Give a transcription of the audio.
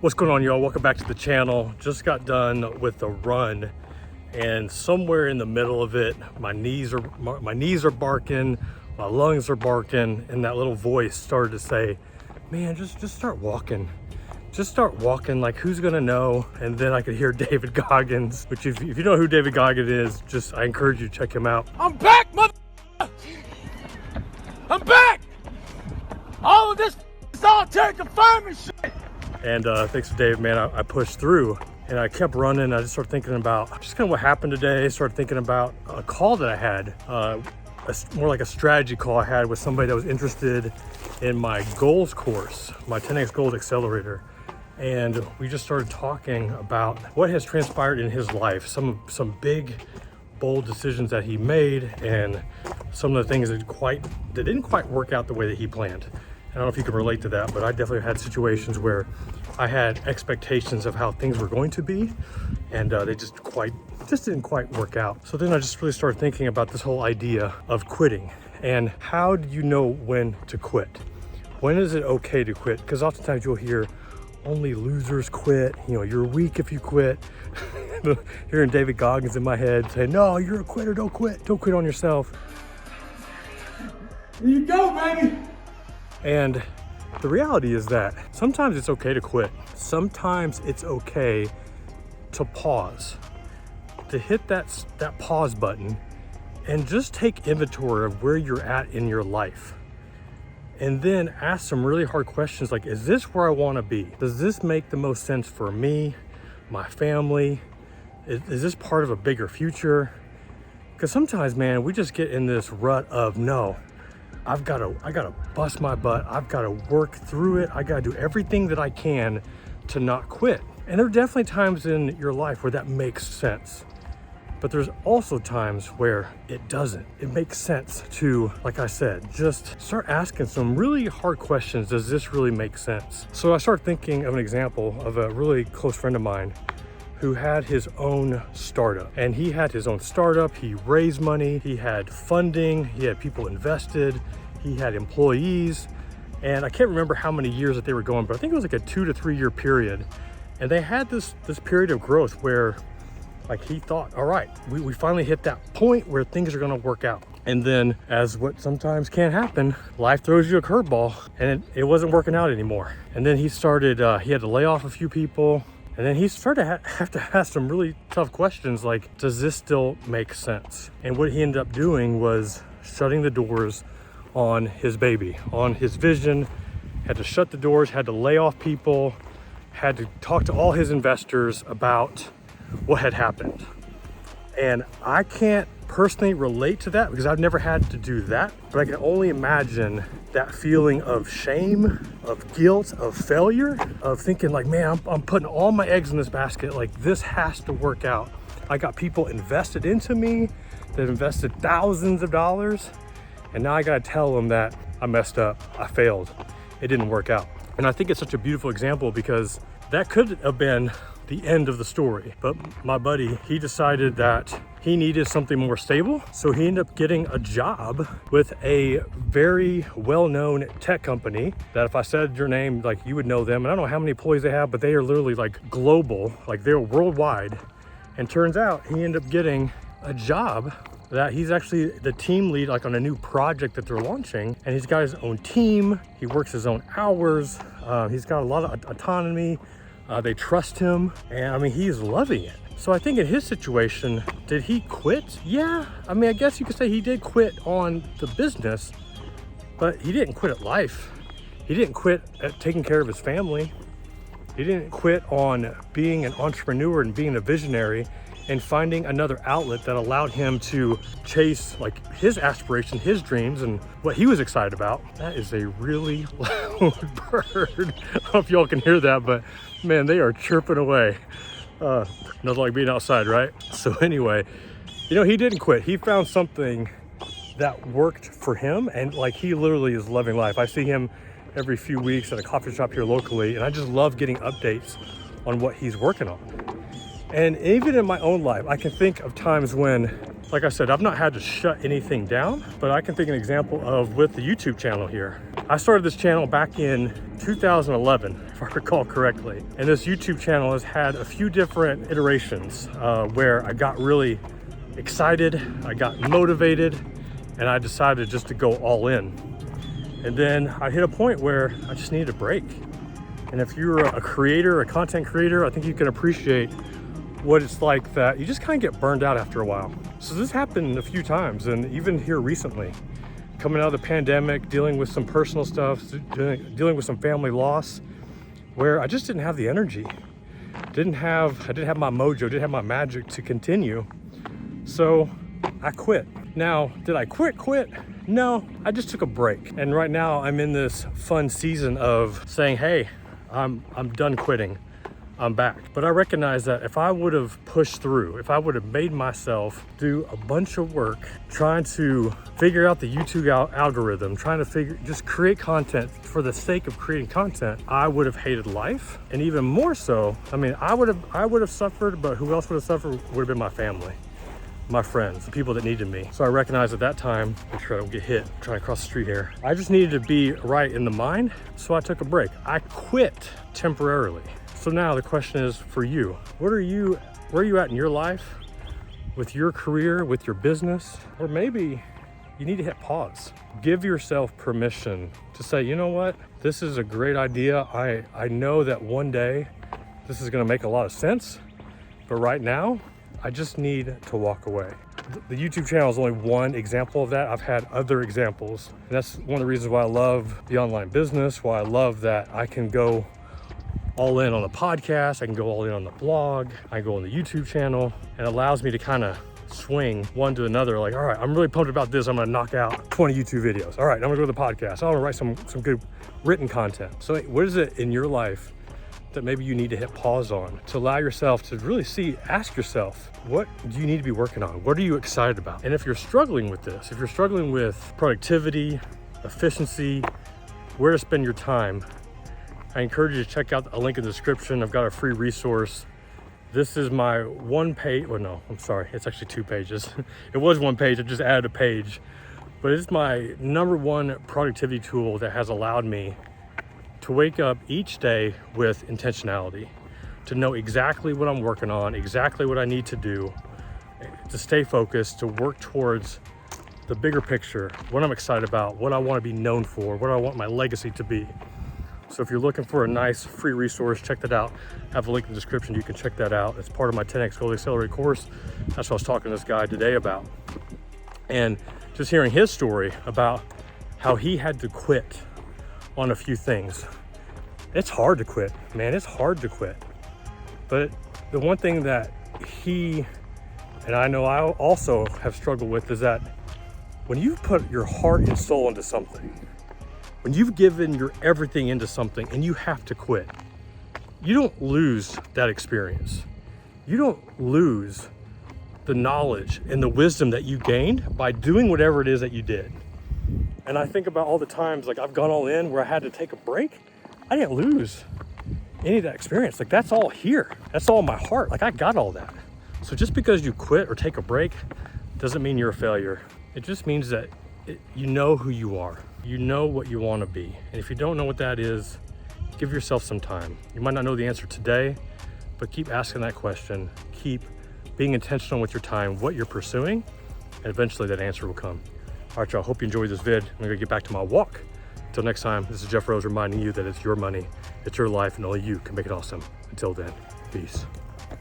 What's going on, y'all? Welcome back to the channel. Just got done with the run, and somewhere in the middle of it, my knees are barking, my lungs are barking, and that little voice started to say, man, just start walking. Just start walking, like who's gonna know? And then I could hear David Goggins, which if you know who David Goggins is, I encourage you to check him out. I'm back, mother. I'm back. All of this solitary confinement shit. And thanks to Dave, man, I pushed through and I kept running. I just started thinking about just kind of what happened today. Started thinking about a call that I had, more like a strategy call I had with somebody that was interested in my goals course, my 10X Goals Accelerator. And we just started talking about what has transpired in his life, some big, bold decisions that he made, and some of the things that didn't quite work out the way that he planned. I don't know if you can relate to that, but I definitely had situations where I had expectations of how things were going to be, and they just didn't quite work out. So then I just really started thinking about this whole idea of quitting, and how do you know when to quit? When is it okay to quit? Because oftentimes you'll hear only losers quit. You know, you're weak if you quit. Hearing David Goggins in my head saying, no, you're a quitter, don't quit. Don't quit on yourself. Here you go, baby. And the reality is that sometimes it's okay to quit. Sometimes it's okay to pause, to hit that pause button and just take inventory of where you're at in your life. And then ask some really hard questions like, is this where I want to be? Does this make the most sense for me, my family? Is this part of a bigger future? Because sometimes, man, we just get in this rut of, no, I gotta bust my butt. I've got to work through it. I got to do everything that I can to not quit. And there are definitely times in your life where that makes sense. But there's also times where it doesn't. It makes sense to, like I said, just start asking some really hard questions. Does this really make sense? So I started thinking of an example of a really close friend of mine who had his own startup. And he had his own startup, he raised money, he had funding, he had people invested, he had employees, and I can't remember how many years that they were going, but I think it was like a 2 to 3 year period. And they had this period of growth where, like, he thought, all right, we finally hit that point where things are gonna work out. And then, as what sometimes can happen, life throws you a curveball, and it wasn't working out anymore. And then he started, he had to lay off a few people. And then he started to have to ask some really tough questions like, does this still make sense? And what he ended up doing was shutting the doors on his baby, on his vision, had to shut the doors, had to lay off people, had to talk to all his investors about what had happened. And I can't personally relate to that because I've never had to do that, but I can only imagine that feeling of shame, of guilt, of failure, of thinking like, man, I'm putting all my eggs in this basket. Like, this has to work out. I got people invested into me that invested thousands of dollars, and now I gotta tell them that I messed up, I failed, it didn't work out. And I think it's such a beautiful example because that could have been the end of the story. But my buddy, he decided that he needed something more stable. So he ended up getting a job with a very well-known tech company that if I said your name, like, you would know them. And I don't know how many employees they have, but they are literally like global, like they're worldwide. And turns out he ended up getting a job that he's actually the team lead, like on a new project that they're launching. And he's got his own team. He works his own hours. He's got a lot of autonomy. They trust him, and I mean, he's loving it. So I think in his situation, did he quit? Yeah, I mean, I guess you could say he did quit on the business, but he didn't quit at life. He didn't quit at taking care of his family. He didn't quit on being an entrepreneur and being a visionary and finding another outlet that allowed him to chase like his aspiration, his dreams, and what he was excited about. That is a really loud bird. I don't know if y'all can hear that, but man, they are chirping away. Nothing like being outside, right? So anyway, you know, he didn't quit. He found something that worked for him, and like, he literally is loving life. I see him every few weeks at a coffee shop here locally, and I just love getting updates on what he's working on. And even in my own life, I can think of times when, like I said, I've not had to shut anything down, but I can think of an example of with the YouTube channel here. I started this channel back in 2011, if I recall correctly. And this YouTube channel has had a few different iterations where I got really excited, I got motivated, and I decided just to go all in. And then I hit a point where I just needed a break. And if you're a creator, a content creator, I think you can appreciate what it's like that you just kind of get burned out after a while. So this happened a few times, and even here recently, coming out of the pandemic, dealing with some personal stuff, dealing with some family loss, where I just didn't have the energy. I didn't have my mojo, didn't have my magic to continue. So I quit. Now, did I quit? No, I just took a break. And right now I'm in this fun season of saying, hey, I'm done quitting. I'm back. But I recognize that if I would have pushed through, if I would have made myself do a bunch of work trying to figure out the YouTube algorithm, trying to just create content for the sake of creating content, I would have hated life. And even more so, I mean, I would have suffered, but who else would have suffered would have been my family, my friends, the people that needed me. So I recognized at that time, make sure I don't get hit trying to cross the street here. I just needed to be right in the mind, so I took a break. I quit temporarily. So now the question is for you, where are you at in your life, with your career, with your business? Or maybe you need to hit pause. Give yourself permission to say, you know what, this is a great idea. I know that one day this is gonna make a lot of sense, but right now, I just need to walk away. The YouTube channel is only one example of that. I've had other examples. And that's one of the reasons why I love the online business, why I love that I can go all in on the podcast, I can go all in on the blog, I can go on the YouTube channel, and it allows me to kind of swing one to another. Like, all right, I'm really pumped about this. I'm gonna knock out 20 YouTube videos. All right, I'm gonna go to the podcast. I'm gonna write some good written content. So what is it in your life that maybe you need to hit pause on to allow yourself to really ask yourself, what do you need to be working on? What are you excited about? And if you're struggling with this, if you're struggling with productivity, efficiency, where to spend your time, I encourage you to check out a link in the description. I've got a free resource. This is my one page, oh no, I'm sorry, it's actually 2 pages. It was 1 page, I just added a page. But it's my #1 productivity tool that has allowed me to wake up each day with intentionality, to know exactly what I'm working on, exactly what I need to do, to stay focused, to work towards the bigger picture, what I'm excited about, what I want to be known for, what I want my legacy to be. So if you're looking for a nice free resource, check that out. I have a link in the description. You can check that out. It's part of my 10X Gold Accelerate course. That's what I was talking to this guy today about. And just hearing his story about how he had to quit on a few things. It's hard to quit, man. It's hard to quit. But the one thing that he, and I know I also have struggled with, is that when you put your heart and soul into something, when you've given your everything into something and you have to quit, you don't lose that experience. You don't lose the knowledge and the wisdom that you gained by doing whatever it is that you did. And I think about all the times, like I've gone all in where I had to take a break. I didn't lose any of that experience. Like that's all here. That's all in my heart. Like I got all that. So just because you quit or take a break doesn't mean you're a failure. It just means that you know who you are. You know what you want to be. And if you don't know what that is, give yourself some time. You might not know the answer today, but keep asking that question. Keep being intentional with your time, what you're pursuing, and eventually that answer will come. All right, y'all, hope you enjoyed this vid. I'm gonna get back to my walk. Until next time, this is Jeff Rose reminding you that it's your money, it's your life, and only you can make it awesome. Until then, peace.